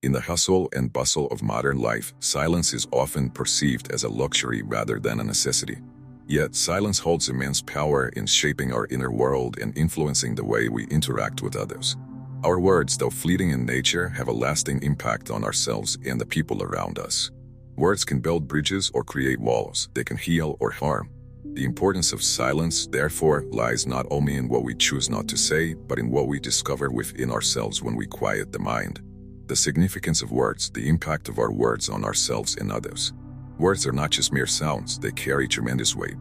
In the hustle and bustle of modern life, silence is often perceived as a luxury rather than a necessity. Yet, silence holds immense power in shaping our inner world and influencing the way we interact with others. Our words, though fleeting in nature, have a lasting impact on ourselves and the people around us. Words can build bridges or create walls. They can heal or harm. The importance of silence, therefore, lies not only in what we choose not to say, but in what we discover within ourselves when we quiet the mind. The significance of words, the impact of our words on ourselves and others. Words are not just mere sounds, they carry tremendous weight.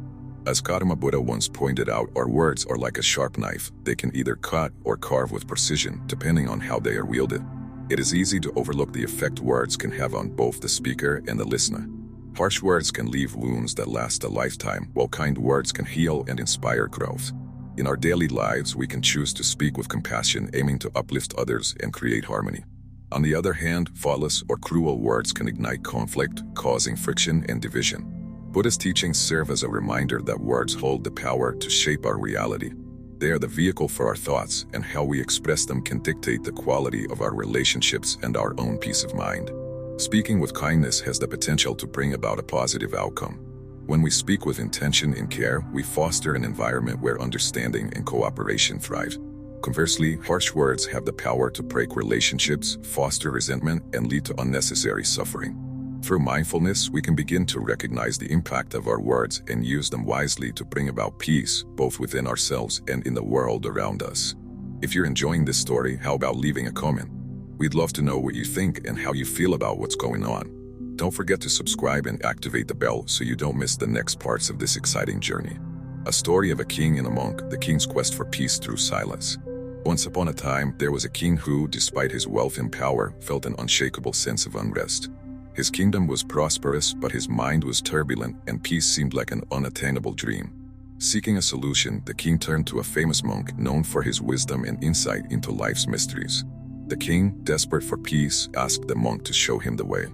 As Gautama Buddha once pointed out, our words are like a sharp knife. They can either cut or carve with precision, depending on how they are wielded. It is easy to overlook the effect words can have on both the speaker and the listener. Harsh words can leave wounds that last a lifetime, while kind words can heal and inspire growth. In our daily lives, we can choose to speak with compassion, aiming to uplift others and create harmony. On the other hand, thoughtless or cruel words can ignite conflict, causing friction and division. Buddha's teachings serve as a reminder that words hold the power to shape our reality. They are the vehicle for our thoughts, and how we express them can dictate the quality of our relationships and our own peace of mind. Speaking with kindness has the potential to bring about a positive outcome. When we speak with intention and care, we foster an environment where understanding and cooperation thrive. Conversely, harsh words have the power to break relationships, foster resentment, and lead to unnecessary suffering. Through mindfulness, we can begin to recognize the impact of our words and use them wisely to bring about peace, both within ourselves and in the world around us. If you're enjoying this story, how about leaving a comment? We'd love to know what you think and how you feel about what's going on. Don't forget to subscribe and activate the bell so you don't miss the next parts of this exciting journey. A story of a king and a monk, the king's quest for peace through silence. Once upon a time, there was a king who, despite his wealth and power, felt an unshakable sense of unrest. His kingdom was prosperous, but his mind was turbulent, and peace seemed like an unattainable dream. Seeking a solution, the king turned to a famous monk known for his wisdom and insight into life's mysteries. The king, desperate for peace, asked the monk to show him the way.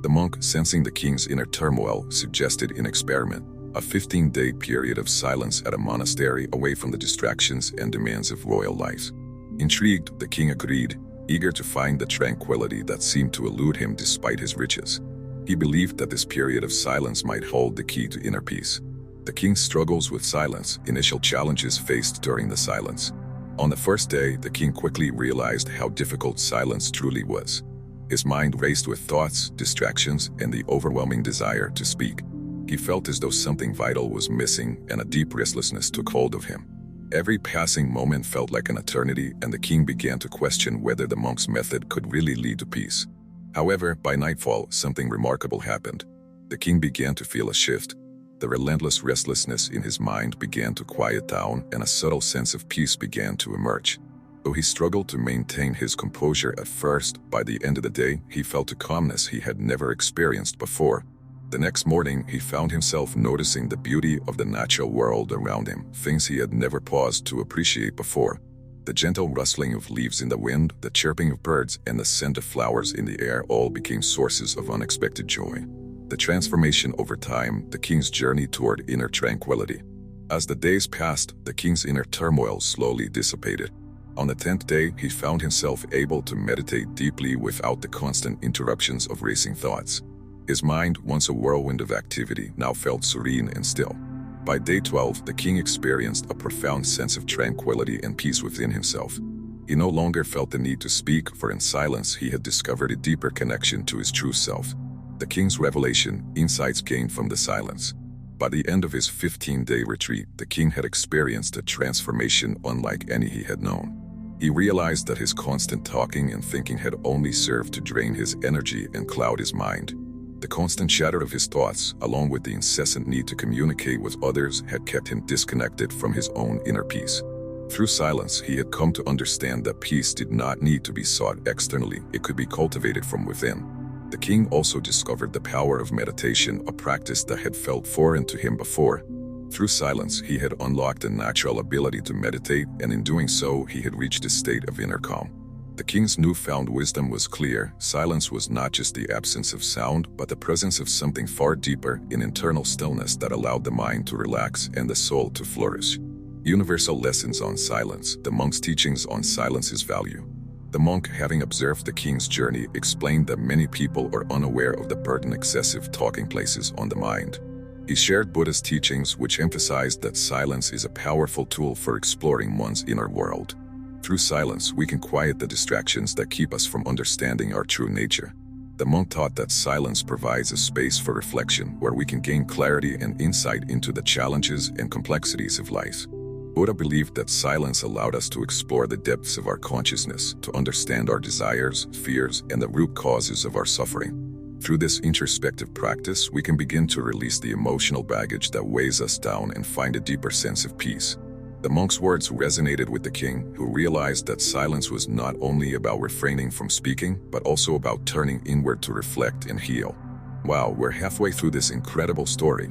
The monk, sensing the king's inner turmoil, suggested an experiment, a 15-day period of silence at a monastery away from the distractions and demands of royal life. Intrigued, the king agreed, eager to find the tranquility that seemed to elude him despite his riches. He believed that this period of silence might hold the key to inner peace. The king struggles with silence, initial challenges faced during the silence. On the first day, the king quickly realized how difficult silence truly was. His mind raced with thoughts, distractions, and the overwhelming desire to speak. He felt as though something vital was missing, and a deep restlessness took hold of him. Every passing moment felt like an eternity, and the king began to question whether the monk's method could really lead to peace. However, by nightfall, something remarkable happened. The king began to feel a shift. The relentless restlessness in his mind began to quiet down, and a subtle sense of peace began to emerge. Though he struggled to maintain his composure at first, by the end of the day, he felt a calmness he had never experienced before. The next morning, he found himself noticing the beauty of the natural world around him, things he had never paused to appreciate before. The gentle rustling of leaves in the wind, the chirping of birds, and the scent of flowers in the air all became sources of unexpected joy. The transformation over time, the king's journey toward inner tranquility. As the days passed, the king's inner turmoil slowly dissipated. On the 10th day, he found himself able to meditate deeply without the constant interruptions of racing thoughts. His mind, once a whirlwind of activity, now felt serene and still. By day 12, the king experienced a profound sense of tranquility and peace within himself. He no longer felt the need to speak, for in silence he had discovered a deeper connection to his true self. The king's revelation, insights gained from the silence. By the end of his 15-day retreat, the king had experienced a transformation unlike any he had known. He realized that his constant talking and thinking had only served to drain his energy and cloud his mind. The constant chatter of his thoughts, along with the incessant need to communicate with others, had kept him disconnected from his own inner peace. Through silence, he had come to understand that peace did not need to be sought externally, it could be cultivated from within. The king also discovered the power of meditation, a practice that had felt foreign to him before. Through silence, he had unlocked a natural ability to meditate, and in doing so, he had reached a state of inner calm. The king's newfound wisdom was clear. Silence was not just the absence of sound, but the presence of something far deeper, an internal stillness that allowed the mind to relax and the soul to flourish. Universal lessons on silence, the monk's teachings on silence's value. The monk, having observed the king's journey, explained that many people are unaware of the burden excessive talking places on the mind. He shared Buddha's teachings, which emphasized that silence is a powerful tool for exploring one's inner world. Through silence, we can quiet the distractions that keep us from understanding our true nature. The monk taught that silence provides a space for reflection where we can gain clarity and insight into the challenges and complexities of life. Buddha believed that silence allowed us to explore the depths of our consciousness, to understand our desires, fears, and the root causes of our suffering. Through this introspective practice, we can begin to release the emotional baggage that weighs us down and find a deeper sense of peace. The monk's words resonated with the king, who realized that silence was not only about refraining from speaking, but also about turning inward to reflect and heal. Wow, we're halfway through this incredible story.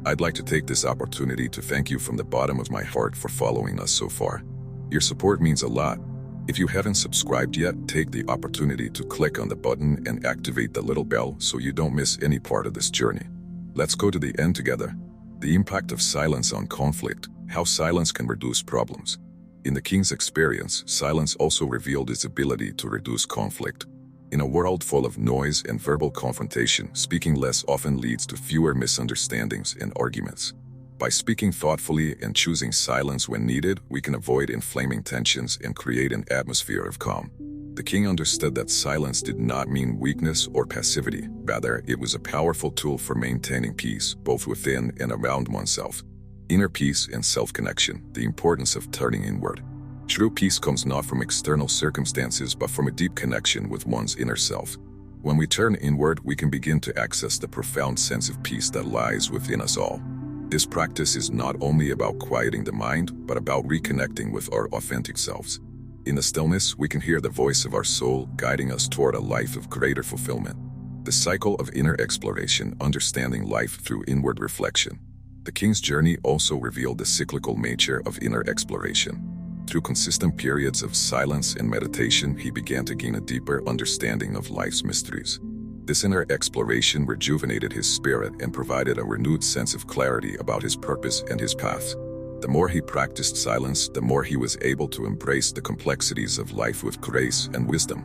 I'd like to take this opportunity to thank you from the bottom of my heart for following us so far. Your support means a lot. If you haven't subscribed yet, take the opportunity to click on the button and activate the little bell so you don't miss any part of this journey. Let's go to the end together. The impact of silence on conflict. How silence can reduce problems. In the king's experience, silence also revealed its ability to reduce conflict. In a world full of noise and verbal confrontation, speaking less often leads to fewer misunderstandings and arguments. By speaking thoughtfully and choosing silence when needed, we can avoid inflaming tensions and create an atmosphere of calm. The king understood that silence did not mean weakness or passivity. Rather, it was a powerful tool for maintaining peace, both within and around oneself. Inner peace and self-connection, the importance of turning inward. True peace comes not from external circumstances but from a deep connection with one's inner self. When we turn inward, we can begin to access the profound sense of peace that lies within us all. This practice is not only about quieting the mind, but about reconnecting with our authentic selves. In the stillness, we can hear the voice of our soul guiding us toward a life of greater fulfillment. The cycle of inner exploration, understanding life through inward reflection. The king's journey also revealed the cyclical nature of inner exploration. Through consistent periods of silence and meditation, he began to gain a deeper understanding of life's mysteries. This inner exploration rejuvenated his spirit and provided a renewed sense of clarity about his purpose and his path. The more he practiced silence, the more he was able to embrace the complexities of life with grace and wisdom.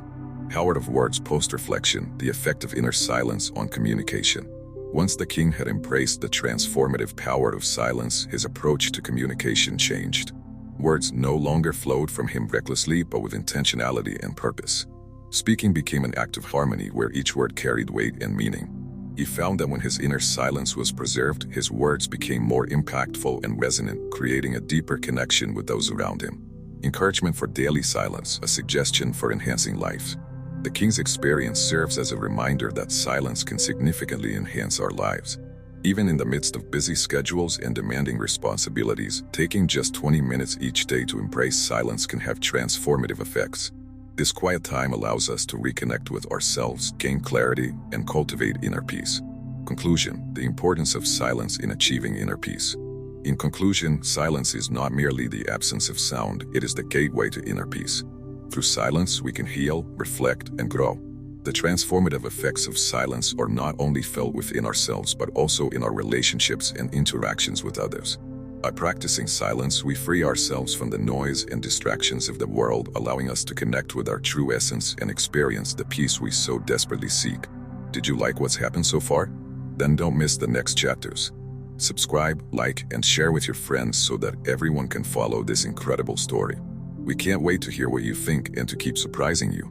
Howard of Ward's post-reflection, the effect of inner silence on communication. Once the king had embraced the transformative power of silence, his approach to communication changed. Words no longer flowed from him recklessly, but with intentionality and purpose. Speaking became an act of harmony where each word carried weight and meaning. He found that when his inner silence was preserved, his words became more impactful and resonant, creating a deeper connection with those around him. Encouragement for daily silence, a suggestion for enhancing life. The king's experience serves as a reminder that silence can significantly enhance our lives. Even in the midst of busy schedules and demanding responsibilities, taking just 20 minutes each day to embrace silence can have transformative effects. This quiet time allows us to reconnect with ourselves, gain clarity, and cultivate inner peace. Conclusion: the importance of silence in achieving inner peace. In conclusion, silence is not merely the absence of sound, it is the gateway to inner peace. Through silence, we can heal, reflect, and grow. The transformative effects of silence are not only felt within ourselves but also in our relationships and interactions with others. By practicing silence, we free ourselves from the noise and distractions of the world, allowing us to connect with our true essence and experience the peace we so desperately seek. Did you like what's happened so far? Then don't miss the next chapters. Subscribe, like, and share with your friends so that everyone can follow this incredible story. We can't wait to hear what you think and to keep surprising you.